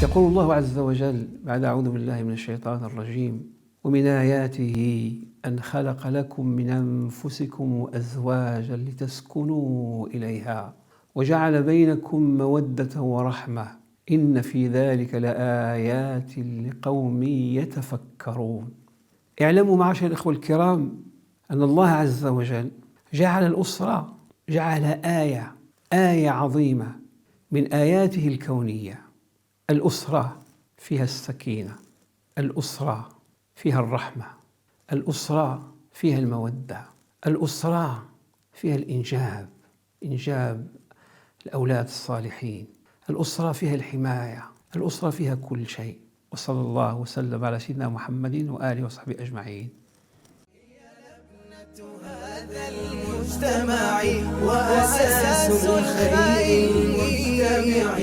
يقول الله عز وجل بعد أعوذ بالله من الشيطان الرجيم: ومن آياته أن خلق لكم من أنفسكم أزواجا لتسكنوا إليها وجعل بينكم مودة ورحمة إن في ذلك لآيات لقوم يتفكرون. اعلموا معاشر الإخوة الكرام أن الله عز وجل جعل الأسرة، جعل آية عظيمة من آياته الكونية. الأسرة فيها السكينة، الأسرة فيها الرحمة، الأسرة فيها المودة، الأسرة فيها إنجاب الأولاد الصالحين، الأسرة فيها الحماية، الأسرة فيها كل شيء. وصلى الله وسلم على سيدنا محمد وآله وصحبه أجمعين. هذا المجتمع وأساس الخير المجتمع